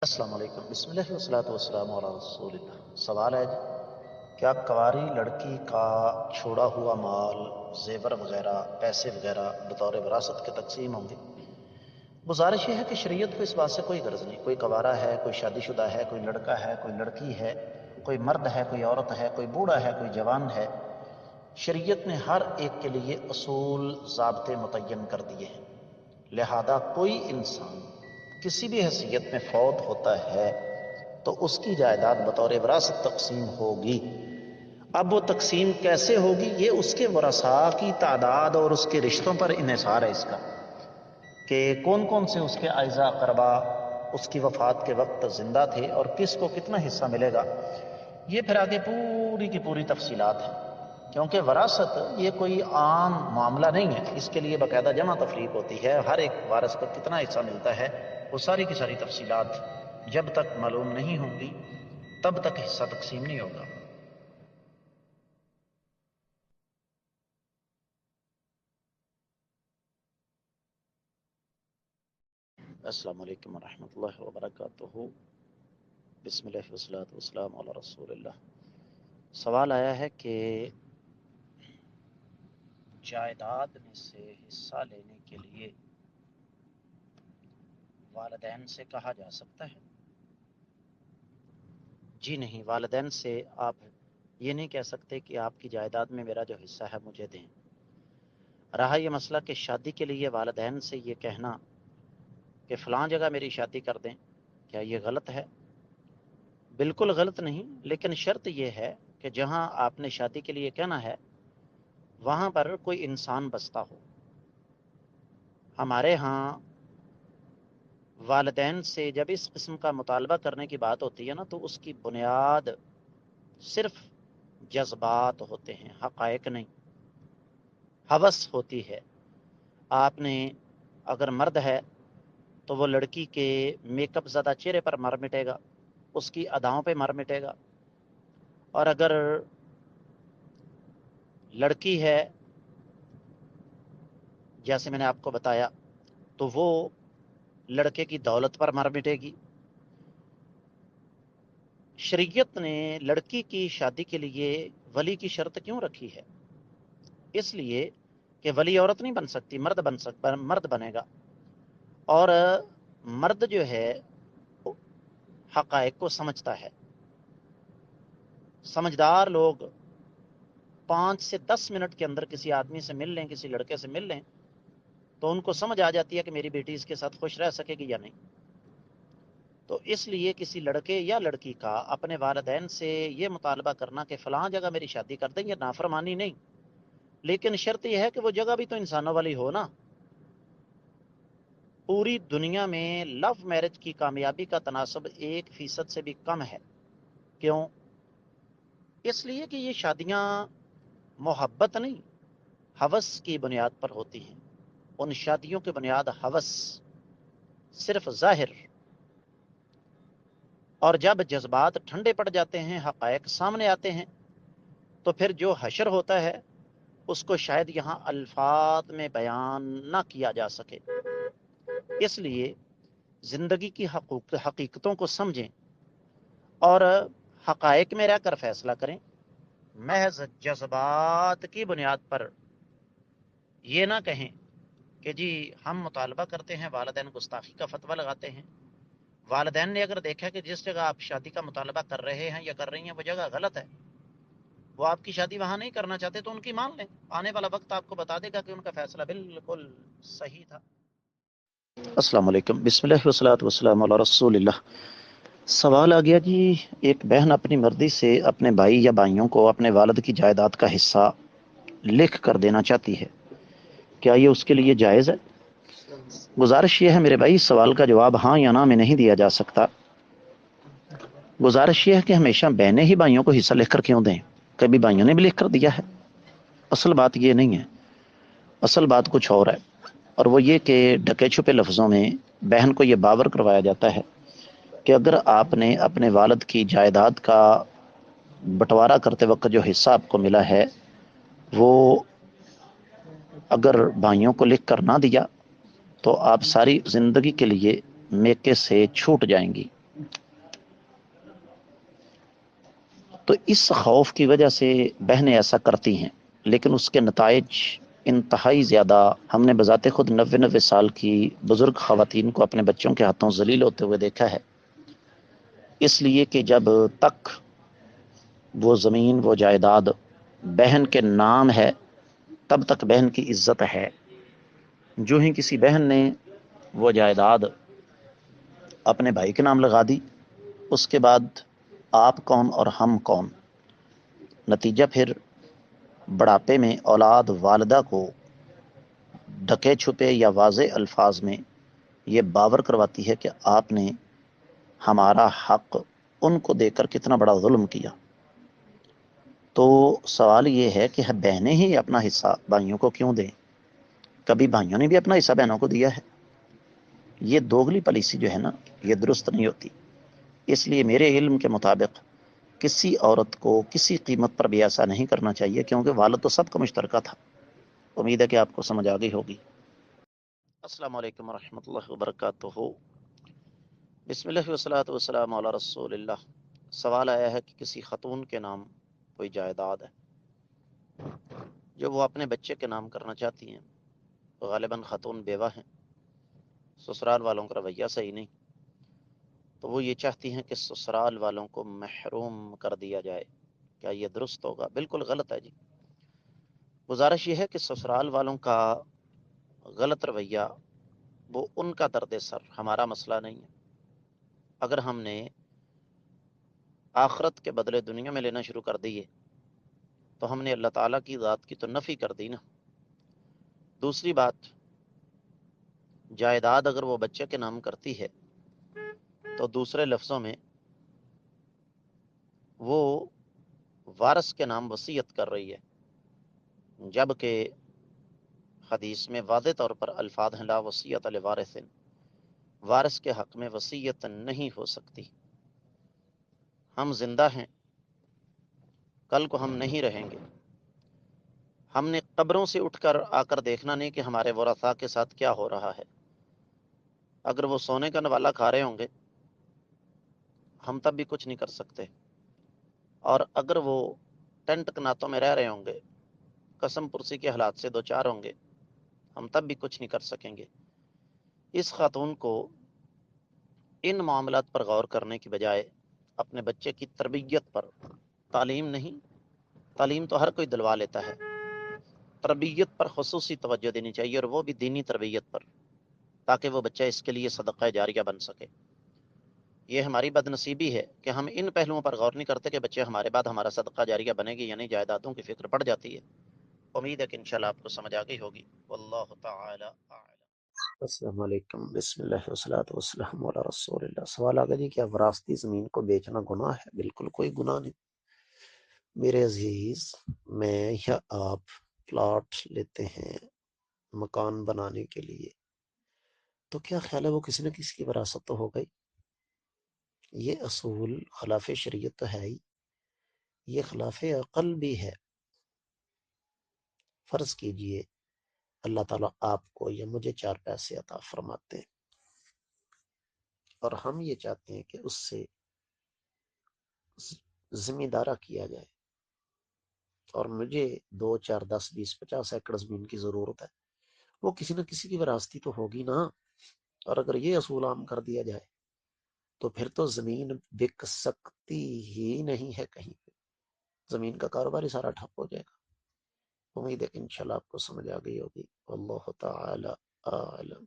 السلام علیکم، بسم اللہ والصلاۃ والسلام علی رسول اللہ۔ سوال ہے جی، کیا کنواری لڑکی کا چھوڑا ہوا مال، زیور وغیرہ، پیسے وغیرہ بطور وراثت کے تقسیم ہوں گے؟ گزارش یہ ہے کہ شریعت کو اس بات سے کوئی غرض نہیں، کوئی کنوارا ہے، کوئی شادی شدہ ہے، کوئی لڑکا ہے، کوئی لڑکی ہے، کوئی مرد ہے، کوئی عورت ہے، کوئی بوڑھا ہے، کوئی جوان ہے۔ شریعت نے ہر ایک کے لیے اصول ضابطے متعین کر دیے ہیں، لہذا کوئی انسان کسی بھی حیثیت میں فوت ہوتا ہے تو اس کی جائیداد بطور وراثت تقسیم ہوگی۔ اب وہ تقسیم کیسے ہوگی، یہ اس کے ورثاء کی تعداد اور اس کے رشتوں پر انحصار ہے اس کا، کہ کون کون سے اس کے اعزاء اقربا اس کی وفات کے وقت زندہ تھے اور کس کو کتنا حصہ ملے گا۔ یہ پھر آگے پوری کی پوری تفصیلات ہیں، کیونکہ وراثت یہ کوئی عام معاملہ نہیں ہے، اس کے لیے باقاعدہ جمع تفریق ہوتی ہے، ہر ایک وارث کو کتنا حصہ ملتا ہے، وہ ساری کی ساری تفصیلات جب تک معلوم نہیں ہوں گی تب تک حصہ تقسیم نہیں ہوگا۔ السلام علیکم ورحمۃ اللہ وبرکاتہ، بسم اللہ والصلاۃ والسلام علی رسول اللہ۔ سوال آیا ہے کہ جائیداد میں سے حصہ لینے کے لیے والدین سے کہا جا سکتا ہے؟ جی نہیں، والدین سے آپ یہ نہیں کہہ سکتے کہ آپ کی جائیداد میں میرا جو حصہ ہے مجھے دیں۔ رہا یہ مسئلہ کہ شادی کے لیے والدین سے یہ کہنا کہ فلاں جگہ میری شادی کر دیں، کیا یہ غلط ہے؟ بالکل غلط نہیں، لیکن شرط یہ ہے کہ جہاں آپ نے شادی کے لیے کہنا ہے وہاں پر کوئی انسان بستا ہو۔ ہمارے ہاں والدین سے جب اس قسم کا مطالبہ کرنے کی بات ہوتی ہے نا، تو اس کی بنیاد صرف جذبات ہوتے ہیں، حقائق نہیں، ہوس ہوتی ہے۔ آپ نے اگر مرد ہے تو وہ لڑکی کے میک اپ زدہ چہرے پر مر مٹے گا، اس کی اداؤں پہ مر مٹے گا، اور اگر لڑکی ہے جیسے میں نے آپ کو بتایا تو وہ لڑکے کی دولت پر مر مٹے گی۔ شریعت نے لڑکی کی شادی کے لیے ولی کی شرط کیوں رکھی ہے؟ اس لیے کہ ولی عورت نہیں بن سکتی، مرد بنے گا، اور مرد جو ہے حقائق کو سمجھتا ہے۔ سمجھدار لوگ 5 سے 10 منٹ کے اندر کسی آدمی سے مل لیں، کسی لڑکے سے مل لیں، تو ان کو سمجھ آ جاتی ہے کہ میری بیٹی اس کے ساتھ خوش رہ سکے گی یا نہیں۔ تو اس لیے کسی لڑکے یا لڑکی کا اپنے والدین سے یہ مطالبہ کرنا کہ فلاں جگہ میری شادی کر دیں، یہ نافرمانی نہیں، لیکن شرط یہ ہے کہ وہ جگہ بھی تو انسانوں والی ہو نا۔ پوری دنیا میں لو میرج کی کامیابی کا تناسب 1% سے بھی کم ہے۔ کیوں؟ اس لیے کہ یہ شادیاں محبت نہیں، ہوس کی بنیاد پر ہوتی ہیں۔ ان شادیوں کی بنیاد ہوس، صرف ظاہر، اور جب جذبات ٹھنڈے پڑ جاتے ہیں، حقائق سامنے آتے ہیں، تو پھر جو حشر ہوتا ہے اس کو شاید یہاں الفاظ میں بیان نہ کیا جا سکے۔ اس لیے زندگی کی حقیقتوں کو سمجھیں اور حقائق میں رہ کر فیصلہ کریں۔ محض جذبات کی بنیاد پر یہ نہ کہیں کہ جی ہم مطالبہ کرتے ہیں، والدین گستاخی کا فتویٰ لگاتے ہیں۔ والدین نے اگر دیکھا کہ جس جگہ آپ شادی کا مطالبہ کر رہے ہیں یا کر رہی ہیں وہ جگہ غلط ہے، وہ آپ کی شادی وہاں نہیں کرنا چاہتے، تو ان کی مان لیں، آنے والا وقت آپ کو بتا دے گا کہ ان کا فیصلہ بالکل صحیح تھا۔ السلام علیکم، بسم اللہ والصلاۃ والسلام علی رسول اللہ۔ سوال آ گیا جی، ایک بہن اپنی مرضی سے اپنے بھائی یا بھائیوں کو اپنے والد کی جائیداد کا حصہ لکھ کر دینا چاہتی ہے، کیا یہ اس کے لیے جائز ہے؟ گزارش یہ ہے میرے بھائی، سوال کا جواب ہاں یا نہ میں نہیں دیا جا سکتا۔ گزارش یہ ہے کہ ہمیشہ بہنیں ہی بھائیوں کو حصہ لکھ کر کیوں دیں؟ کبھی بھائیوں نے بھی لکھ کر دیا ہے؟ اصل بات یہ نہیں ہے، اصل بات کچھ اور ہے، اور وہ یہ کہ ڈھکے چھپے لفظوں میں بہن کو یہ باور کروایا جاتا ہے کہ اگر آپ نے اپنے والد کی جائیداد کا بٹوارا کرتے وقت جو حصہ آپ کو ملا ہے وہ اگر بھائیوں کو لکھ کر نہ دیا تو آپ ساری زندگی کے لیے میکے سے چھوٹ جائیں گی۔ تو اس خوف کی وجہ سے بہنیں ایسا کرتی ہیں، لیکن اس کے نتائج انتہائی زیادہ، ہم نے بذات خود 90 کی بزرگ خواتین کو اپنے بچوں کے ہاتھوں ذلیل ہوتے ہوئے دیکھا ہے، اس لیے کہ جب تک وہ زمین، وہ جائیداد بہن کے نام ہے تب تک بہن کی عزت ہے. جو ہی کسی بہن نے وہ جائیداد اپنے بھائی کے نام لگا دی، اس کے بعد آپ کون اور ہم کون. نتیجہ پھر بڑھاپے میں اولاد والدہ کو ڈھکے چھپے یا واضح الفاظ میں یہ باور کرواتی ہے کہ آپ نے ہمارا حق ان کو دے کر کتنا بڑا ظلم کیا. تو سوال یہ ہے کہ بہنیں ہی اپنا حصہ بھائیوں کو کیوں دیں؟ کبھی بھائیوں نے بھی اپنا حصہ بہنوں کو دیا ہے؟ یہ دوگلی پالیسی جو ہے نا، یہ درست نہیں ہوتی. اس لیے میرے علم کے مطابق کسی عورت کو کسی قیمت پر بھی ایسا نہیں کرنا چاہیے، کیونکہ والد تو سب کا مشترکہ تھا. امید ہے کہ آپ کو سمجھ آ گئی ہوگی. السلام علیکم ورحمۃ اللہ وبرکاتہ. بسم اللہ والصلاۃ والسلام علی رسول اللہ. سوال آیا ہے کہ کسی خاتون کے نام کوئی جائیداد ہے جو وہ اپنے بچے کے نام کرنا چاہتی ہیں. غالباً خاتون بیوہ ہیں، سسرال والوں کا رویہ صحیح نہیں، تو وہ یہ چاہتی ہیں کہ سسرال والوں کو محروم کر دیا جائے. کیا یہ درست ہوگا؟ بالکل غلط ہے جی. گزارش یہ ہے کہ سسرال والوں کا غلط رویہ وہ ان کا درد سر، ہمارا مسئلہ نہیں ہے. اگر ہم نے آخرت کے بدلے دنیا میں لینا شروع کر دیے تو ہم نے اللہ تعالیٰ کی ذات کی تو نفی کر دی نا. دوسری بات، جائیداد اگر وہ بچے کے نام کرتی ہے تو دوسرے لفظوں میں وہ وارث کے نام وصیت کر رہی ہے، جبکہ حدیث میں واضح طور پر الفاظ ہیں لا وصیت لوارث، وارث کے حق میں وصیت نہیں ہو سکتی. ہم زندہ ہیں، کل کو ہم نہیں رہیں گے. ہم نے قبروں سے اٹھ کر آ کر دیکھنا نہیں کہ ہمارے ورثاء کے ساتھ کیا ہو رہا ہے. اگر وہ سونے کا نوالا کھا رہے ہوں گے ہم تب بھی کچھ نہیں کر سکتے، اور اگر وہ ٹینٹ کناتوں میں رہ رہے ہوں گے، قسم پرسی کے حالات سے دو چار ہوں گے، ہم تب بھی کچھ نہیں کر سکیں گے. اس خاتون کو ان معاملات پر غور کرنے کی بجائے اپنے بچے کی تربیت پر، تعلیم نہیں، تعلیم تو ہر کوئی دلوا لیتا ہے، تربیت پر خصوصی توجہ دینی چاہیے، اور وہ بھی دینی تربیت پر، تاکہ وہ بچہ اس کے لیے صدقہ جاریہ بن سکے. یہ ہماری بد نصیبی ہے کہ ہم ان پہلوؤں پر غور نہیں کرتے کہ بچے ہمارے بعد ہمارا صدقہ جاریہ بنے گی، یعنی جائیدادوں کی فکر پڑ جاتی ہے. امید ہے کہ انشاءاللہ آپ کو سمجھ آ گئی ہوگی. واللہ تعالی اعلم. السلام علیکم، بسم اللہ والصلاۃ والسلام علی رسول اللہ. سوال آگا جی، کیا وراثتی زمین کو بیچنا گناہ ہے؟ بالکل کوئی گناہ نہیں میرے عزیز. میں یا آپ پلاٹ لیتے ہیں مکان بنانے کے لیے، تو کیا خیال ہے وہ کسی نہ کسی کی وراثت تو ہو گئی. یہ اصول خلاف شریعت تو ہے ہی، یہ خلاف عقل بھی ہے. فرض کیجئے اللہ تعالیٰ آپ کو یا مجھے 4 پیسے عطا فرماتے ہیں، اور ہم یہ چاہتے ہیں کہ اس سے ذمہ دارہ کیا جائے، اور مجھے 2 4 10 20 50 ایکڑ زمین کی ضرورت ہے. وہ کسی نہ کسی کی وراثتی تو ہوگی نا. اور اگر یہ اصول عام کر دیا جائے تو پھر تو زمین بک سکتی ہی نہیں ہے کہیں پہ، زمین کا کاروبار ہی سارا ٹھپ ہو جائے گا. امید ہے کہ انشاءاللہ آپ کو سمجھ آ گئی ہوگی. واللہ تعالی اعلم.